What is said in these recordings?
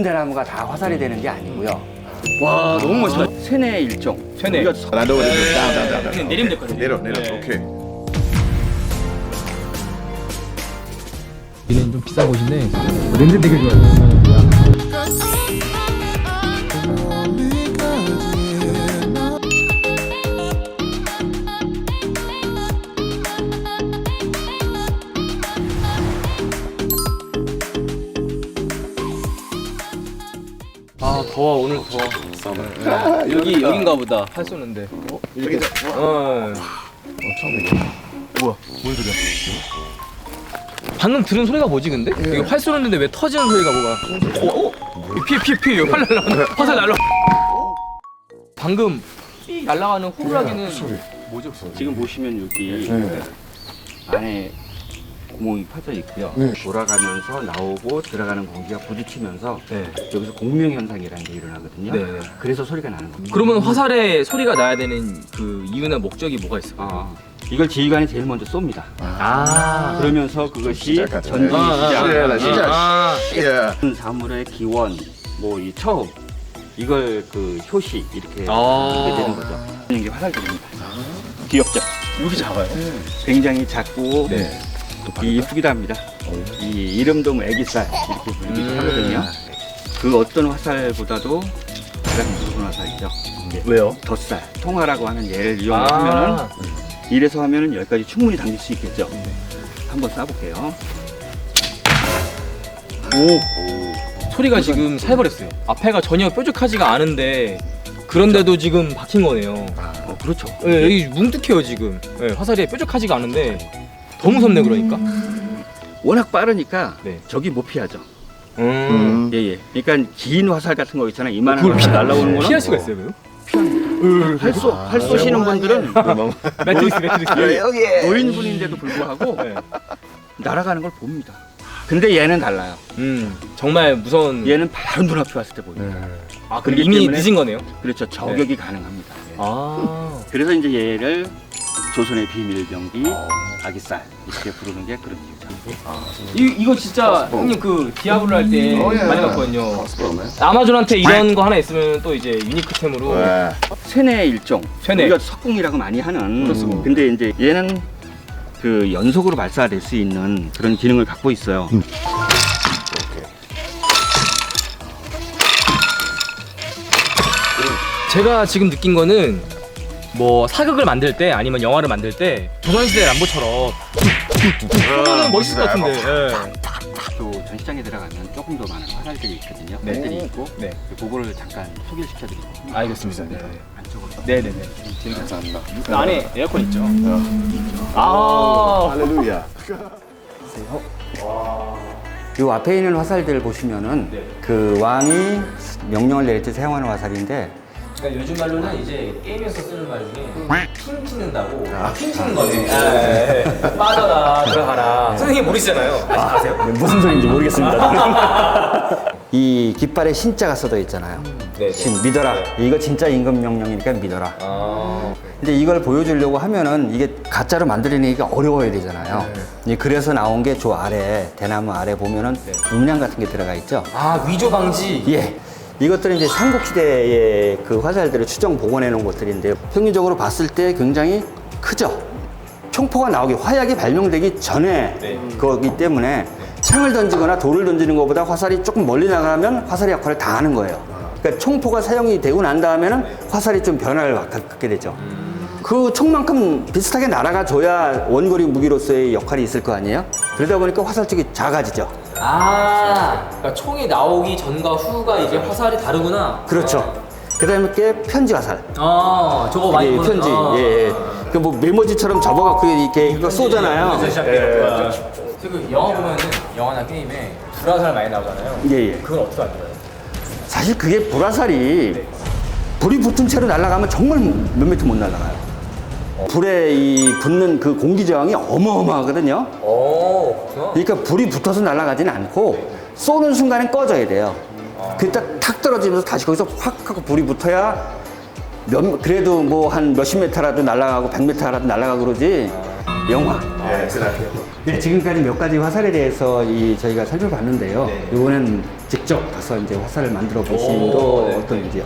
모든 대나무가 다 화살이 되는 게 아니고요. 와 너무 멋있다. 세뇌 일종. 세뇌. 나도 그냥 내리면 됐거든요. 내려 네. 오케이. 여기는 좀 비싼 곳인데 냄새 되게 좋아요. 아 더워 오늘 더워. 여긴가 보다 활 쏘는데. 여기 방금 들은 소리가 뭐지 근데? 이거 활 쏘는데 왜 터지는 소리가 뭐가? 피해 활 날라 화살 날라. 방금 삐 날아가는 호루라기는 뭐죠? 지금 보시면 여기 안에 구멍이 파져 있고요. 돌아가면서 나오고 들어가는 공기가 부딪히면서 여기서 공명 현상이라는 게 일어나거든요. 네. 그래서 소리가 나는 겁니다. 그러면 화살에 소리가 나야 되는 그 이유나 목적이 뭐가 있을까요? 이걸 지휘관이 제일 먼저 쏩니다. 그러면서 그것이 시작 전진이 시작. 시작. 예. 사물의 기원, 뭐 이 처음 이걸 그 효시 이렇게 하게 되는 거죠. 이게 화살들입니다. 귀엽죠? 이렇게 작아요? 굉장히 작고 이쁘기도 합니다. 이 이름도 뭐 애기살 이렇게 부르기도 하거든요. 그 어떤 화살보다도 가장 무서운 화살이죠. 왜요? 덧살, 통화라고 하는 얘를 이용하면은 이래서 하면은 여기까지 충분히 당길 수 있겠죠. 한번 쏴볼게요. 소리가 지금 살벌했어요. 앞에가 전혀 뾰족하지가 않은데 그런데도 지금 박힌 거네요. 그렇죠. 예, 여기 뭉툭해요 지금. 예, 화살이 뾰족하지가 않은데 더 무섭네 그러니까. 워낙 빠르니까 네. 적이 못 피하죠. 음. 예. 그러니까 긴 화살 같은 거 있잖아요. 이만한 그걸 화살 날라오는 거는 피할 수가 있어요 그럼? 활 쏘시는 분들은 매트릭스. 노인분인데도 불구하고 날아가는 걸 봅니다. 근데 얘는 달라요. 정말 무서운. 얘는 바로 눈앞에 왔을 때 보여요. 아 그럼 그렇기 이미 때문에 늦은 거네요. 그렇죠. 저격이 가능합니다. 아. 그래서 이제 얘를 조선의 비밀병기 아기살 이렇게 부르는 게 그런 이유죠. 이거 진짜 형님 그 디아블로 할 때 많이 봤거든요. 스포맨. 아마존한테 이런 거 하나 있으면 또 이제 유니크템으로. 세뇌 일종. 세뇌. 우리가 석궁이라고 많이 하는. 그렇습니다. 근데 이제 얘는 그 연속으로 발사될 수 있는 그런 기능을 갖고 있어요. 제가 지금 느낀 거는 뭐 사극을 만들 때 아니면 영화를 만들 때 조선시대 람보처럼 하면 멋있을 것 같은데. 예. 또 전시장에 들어가면 조금 더 많은 화살들이 있거든요. 네. 화살들이 있고 네. 그거를 잠깐 소개를 시켜드리고. 알겠습니다. 네. 안쪽으로. 네네네. 감사합니다. 그 안에 에어컨 있죠. 할렐루야. 이 앞에 있는 화살들 보시면은 그 왕이 명령을 내릴 때 사용하는 화살인데 그러니까 요즘 말로는 이제 게임에서 쓰는 말 중에 핀 치는다고 핀 치는 거네. 빠져라 들어가라. 선생님 모르시잖아요. 아세요? 무슨 소리인지 모르겠습니다. 이 깃발에 신자가 써져 있잖아요. 네. 신 믿어라. 이거 진짜 임금 명령이니까 믿어라. 아. 근데 이걸 보여주려고 하면은 이게 가짜로 만들어내기가 어려워야 되잖아요. 그래서 나온 게 저 아래 대나무 아래 보면은 음량 같은 게 들어가 있죠. 아 위조 방지. 예. 이것들은 이제 삼국시대의 그 화살들을 추정 복원해 놓은 것들인데요. 평균적으로 봤을 때 굉장히 크죠. 총포가 나오기, 화약이 발명되기 전에 거기 때문에 창을 던지거나 돌을 던지는 것보다 화살이 조금 멀리 나가면 화살의 역할을 다 하는 거예요. 그러니까 총포가 사용이 되고 난 다음에는 화살이 좀 변화를 갖게 되죠. 그 총만큼 비슷하게 날아가 줘야 원거리 무기로서의 역할이 있을 거 아니에요? 그러다 보니까 화살 쪽이 작아지죠. 아, 그러니까 총이 나오기 전과 후가 이제 화살이 다르구나. 그렇죠. 그 다음에 게 편지 화살. 아, 저거 많이 예, 보는. 편지. 예. 그 뭐 메모지처럼 접어갖고 이렇게 이거 쏘잖아요. 그 영화 보면은 영화나 게임에 불화살 많이 나오잖아요. 예. 그건 어떻게 만들어요? 사실 그게 불화살이 불이 붙은 채로 날아가면 정말 몇 미터 못 날아가요. 불에 이 붙는 그 공기 저항이 어마어마하거든요. 그렇구나. 그러니까 불이 붙어서 날아가지는 않고 쏘는 순간에 꺼져야 돼요. 그때 탁 떨어지면서 다시 거기서 확 하고 불이 붙어야 그래도 뭐 한 몇십 메타라도 날아가고 100m라도 날아가고 그러지. 영화. 네, 그렇게요. 네, 지금까지 몇 가지 화살에 대해서 저희가 살펴봤는데요. 네. 이번엔 직접 가서 이제 화살을 만들어 보시는 오, 거 네. 어떤지요?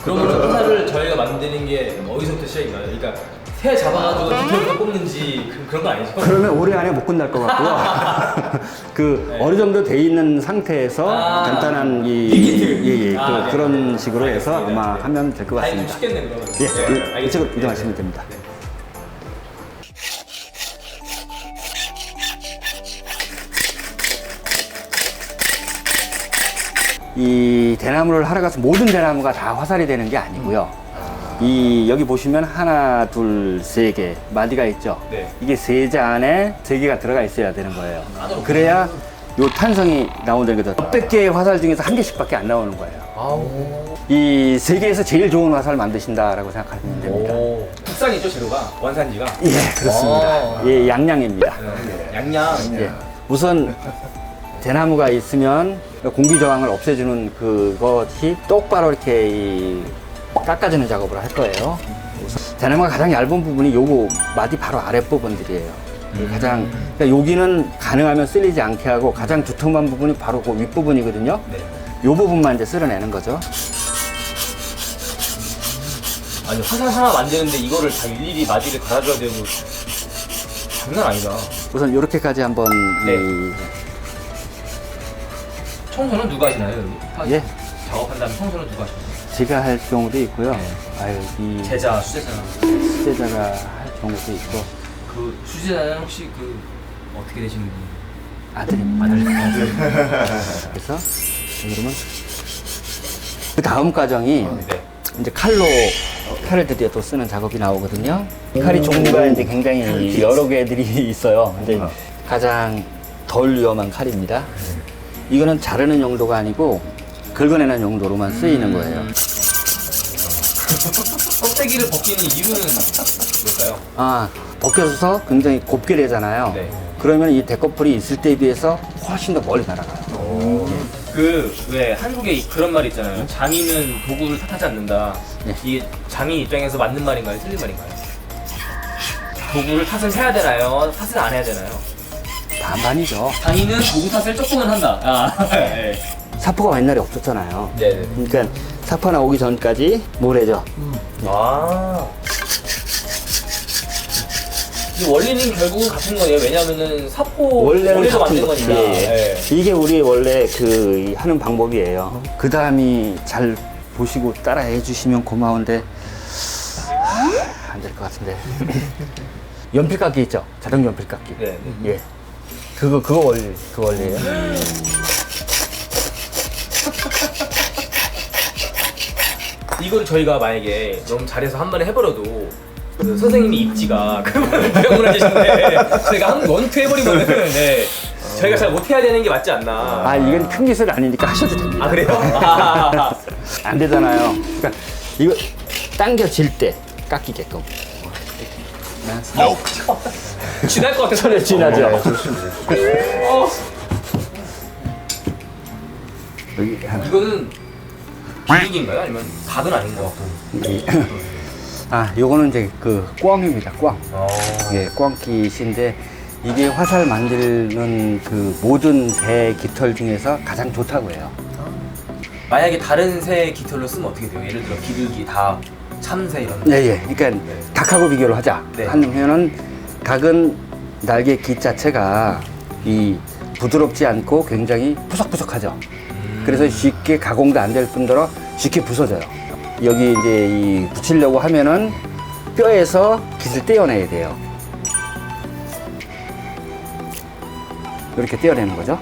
그러면 화살을 저희가 만드는 게 어디서부터 시작인가요? 그러니까 새 잡아가지고 디테일로 뽑는지 그런 거 아니죠? 그러면 올해 안에 못 끝날 것 같고요. 네. 어느 정도 돼 있는 상태에서 간단한 빅히트. 네. 그런 식으로 해서 알겠습니다. 아마 네. 하면 될 것 다행히 좀 같습니다. 쉽겠네 그러면. 예, 알겠습니다. 이쪽으로 네. 이동하시면 됩니다. 네. 이 대나무를 하러 가서 모든 대나무가 다 화살이 되는 게 아니고요. 여기 보시면 하나, 둘, 세 개 마디가 있죠. 네. 이게 세자 안에 세 개가 들어가 있어야 되는 거예요. 그래야 요 탄성이 나오는 거죠. 몇백 개의 화살 중에서 한 개씩밖에 안 나오는 거예요. 이 세계에서 제일 좋은 화살 만드신다라고 생각하시면 됩니다. 오. 국산이죠 재료가 원산지가. 예, 그렇습니다. 예, 양양입니다. 양양. 예. 우선 대나무가 있으면 공기 저항을 없애주는 그것이 똑바로 이렇게 깎아주는 작업을 할 거예요. 우선 대나무가 가장 얇은 부분이 요거 마디 바로 아래 부분들이에요. 가장 그러니까 여기는 가능하면 쓸리지 않게 하고 가장 두툼한 부분이 바로 그 윗부분이거든요. 네. 요 부분만 이제 쓸어내는 거죠. 아니 화살 하나 만드는데 이거를 다 일일이 마디를 갈아줘야 되고 장난 아니다. 우선 이렇게까지 한번 네. 청소는 누가 하시나요 여기? 예. 작업한 다음에 청소는 누가 하시나요? 제가 할 경우도 있고요. 제자, 수제자는 수제자가 할 경우도 있고 그 수제자는 혹시 그 어떻게 되시는 분이에요? 아들입니다. 아들. 그래서 그러면 그 다음 과정이 네. 이제 칼을 드디어 또 쓰는 작업이 나오거든요. 칼이 종류가 이제 굉장히 여러 개들이 있어요. 근데 가장 덜 위험한 칼입니다. 이거는 자르는 용도가 아니고 긁어내는 용도로만 쓰이는 거예요. 껍데기를 벗기는 이유는 뭘까요? 아, 벗겨서 굉장히 곱게 되잖아요. 네. 그러면 이 대꺼풀이 있을 때에 비해서 훨씬 더 멀리 날아가요. 그 왜 한국에 그런 말 있잖아요. 장인은 도구를 탓하지 않는다. 네. 이게 장인 입장에서 맞는 말인가요? 틀린 말인가요? 도구를 탓을 해야 되나요? 탓을 안 해야 되나요? 반반이죠. 장인은 도구 탓을 조금은 한다. 아, 네. 사포가 옛날에 없었잖아요. 네네. 그러니까 사포 나오기 전까지 모래죠. 아. 이 원리는 결국은 같은 거예요. 왜냐면은 사포 원리도 만든 거니까. 네. 이게 우리 원래 하는 방법이에요. 그 다음이 잘 보시고 따라해 주시면 고마운데 안 될 것 같은데. 연필깎이 있죠? 자동 연필깎이. 네. 예. 그 원리예요. 이걸 저희가 만약에 너무 잘해서 한 번에 해버려도 그 선생님이 입지가 그러면 부양을 해주시는데 저희가 한 원투 해버리면은 네. 저희가 잘 못해야 되는 게 맞지 않나. 아, 이건 큰 기술 아니니까 하셔도 됩니다. 아 그래요? 아, 안 되잖아요. 그러니까 이거 당겨질 때 깎이게끔. 쥐날 것 같아서 손에 쥐나죠? 여기 하나. 이거는 비lik인가요? 아니면 각은 아닌 것 같고. 아, 요거는 이제 꽝입니다, 꽝. 어. 예, 꽝깃인데 이게 화살 만드는 모든 새 깃털 중에서 가장 좋다고 해요. 만약에 다른 새 깃털로 쓰면 어떻게 돼요? 예를 들어 비둘기, 닭, 참새 이런. 네, 예. 그러니까 닭하고 비교를 하자. 네. 하면은 닭은 날개 깃 자체가 부드럽지 않고 굉장히 푸석푸석하죠. 그래서 쉽게 가공도 안 될 뿐더러 쉽게 부서져요. 여기 이제 붙이려고 하면은 뼈에서 깃을 떼어내야 돼요. 이렇게 떼어내는 거죠.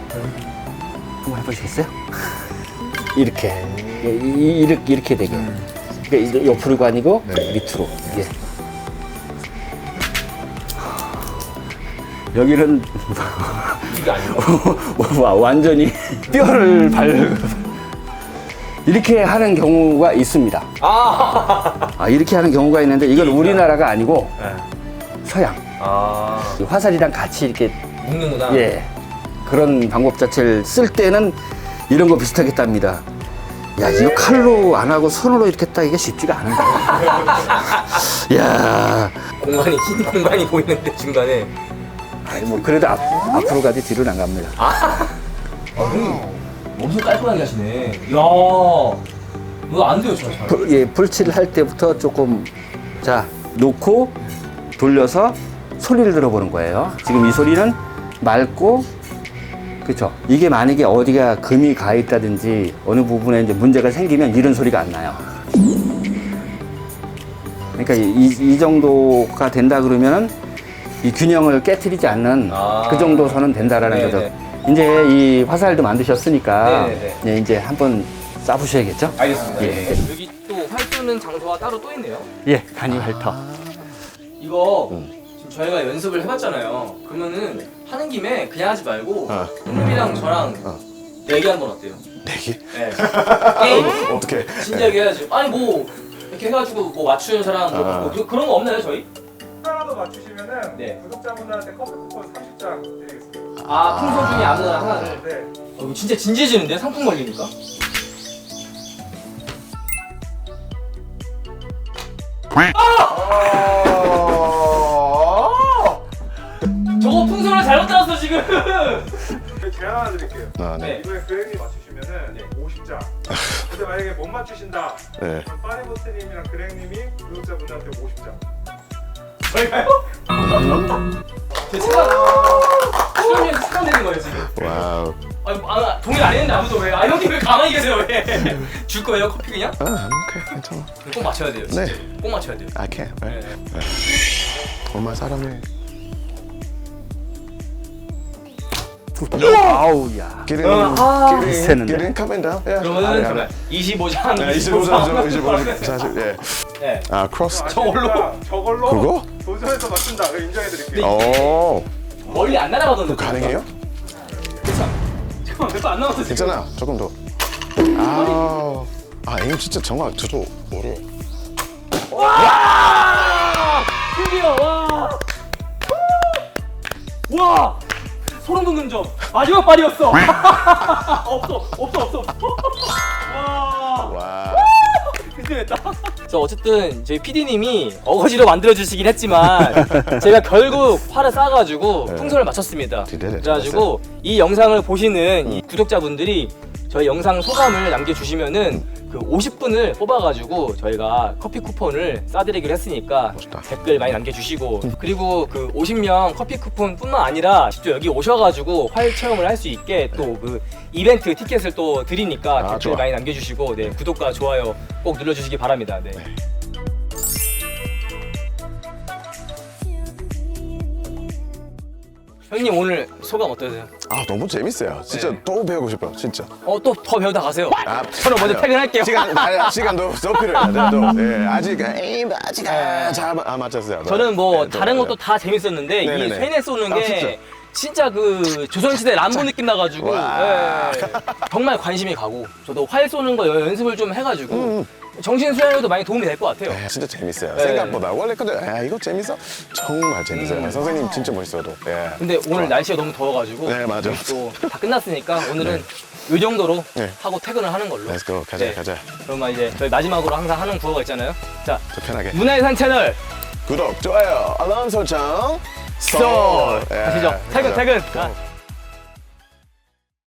한번 해보시겠어요? 이렇게 이렇게 되게. 그러니까 이제 옆으로가 아니고 밑으로. 예. 여기는 이게 아니고. 완전히 뼈를 이렇게 하는 경우가 있습니다. 이렇게 하는 경우가 있는데 이건 우리나라가 아니고 네. 서양. 화살이랑 같이 이렇게 묶는구나. 예, 그런 방법 자체를 쓸 때는 이런 거 비슷하게 땁니다. 야, 이거 칼로 안 하고 손으로 이렇게 따기가 쉽지가 않은데. 야, 공간이 흰 공간이 보이는데 중간에. 아니, 뭐 그래도 앞으로 가지 뒤로는 안 갑니다. 엄청 깔끔하게 하시네. 이야, 이거 안 돼요, 저 잘. 예, 불칠을 할 때부터 조금 자 놓고 돌려서 소리를 들어보는 거예요. 지금 이 소리는 맑고 그렇죠. 이게 만약에 어디가 금이 가 있다든지 어느 부분에 이제 문제가 생기면 이런 소리가 안 나요. 그러니까 이 정도가 된다 그러면은 이 균형을 깨트리지 않는 그 정도 선은 된다라는 네네. 거죠. 이제 이 화살도 만드셨으니까 네네네. 예, 이제 한번 쏴보셔야겠죠? 알겠습니다. 예. 여기 또 활 쏘는 장소가 따로 또 있네요. 예, 간이 핥터. 이거 지금 저희가 연습을 해봤잖아요. 그러면은 하는 김에 그냥 하지 말고 형님이랑 저랑 내기 한번 어때요? 내기? 네. 게임 어떻게? 진지하게 해야지. 아니 뭐 이렇게 해가지고 뭐 맞추는 사람 뭐 그런 거 없나요 저희? 하나도 맞추시면은 네. 구독자분들한테 커피 쿠폰 30장 드리겠습니다. 아 풍선 중에 아무나 하나를. 네. 이거 진짜 진지해지는데 상품 걸리니까. 저거 풍선을 잘못 들었어 지금. 제안 하나 드릴게요. 아, 네. 이번에 그렉이 맞추시면은 50장. 근데 만약에 못 맞추신다. 네. 그럼 파리보트님이랑 그렉님이 구독자분들한테 50장. 저희가요? 제 출연료에서 추천되는 거예요 지금. 와우. 동의 안 했는데 아무도 왜? 형님 왜 가만히 계세요 왜? 줄 거예요 커피 그냥? 오케이, 괜찮아. 꼭 맞춰야 돼요. 진짜. 네. 꼭 맞춰야 돼요. I can. 네. 네. 정말 사람이 아우, 야. 기린 비슷했는데. 기린 coming down. 예. 그러면은 잠깐 25장. 네, 25장, 40. 예. 네. 아, 크로스. 저걸로 그거? 도전해서 맞춘다. 그럼 인정해드릴게요. 오, 멀리 안 날아가던데. 가능해요? 잠깐만 몇안 남았어 지금. 괜찮아. 조금 더. 에임 진짜 정말 저도 어려워. 드디어 와 소름 돋는 점 마지막 발이었어. 없어. 와. 드디어했다. 그래서 어쨌든 저희 PD님이 어거지로 만들어 주시긴 했지만 제가 결국 활을 쏴가지고 네. 풍선을 맞췄습니다. 기대돼, 그래가지고 이 영상을 보시는 이 구독자분들이 저희 영상 소감을 남겨주시면은 그 50분을 뽑아가지고 저희가 커피 쿠폰을 쏴드리기로 했으니까 멋있다. 댓글 많이 남겨주시고 그리고 그 50명 커피 쿠폰뿐만 아니라 직접 여기 오셔가지고 활 체험을 할 수 있게 또 그 이벤트 티켓을 또 드리니까 댓글 좋아. 많이 남겨주시고 네, 구독과 좋아요 꼭 눌러주시기 바랍니다. 네. 형님 오늘 소감 어떠세요? 너무 재밌어요. 진짜 또 배우고 싶어요. 진짜. 또 더 배우다 가세요. 저는 먼저 아니요. 퇴근할게요. 시간도 더 필요해요. 예, 아직 잘 맞췄어요. 저는 뭐 네, 다른 또, 것도 다 재밌었는데 이 네네네. 쇠네 쏘는 게 진짜 그 조선시대 람보 느낌 나가지고 와. 예, 정말 관심이 가고 저도 활 쏘는 거 연습을 좀 해가지고 정신 수양에도 많이 도움이 될 것 같아요. 네, 진짜 재밌어요. 네. 생각보다 원래 근데 이거 재밌어? 정말 재밌어요. 선생님 진짜 멋있어도. 예. 근데 오늘 날씨가 너무 더워가지고 네, 맞아. 또 다 끝났으니까 오늘은 이 정도로 네. 하고 퇴근을 하는 걸로. Let's go. 가자, 네. 가자. 그러면 이제 저희 마지막으로 항상 하는 구호가 있잖아요. 자, 더 편하게. 문화의 산 채널 구독, 좋아요, 알람 설정, 쏠 예, 아시죠? 가자. 퇴근. 자,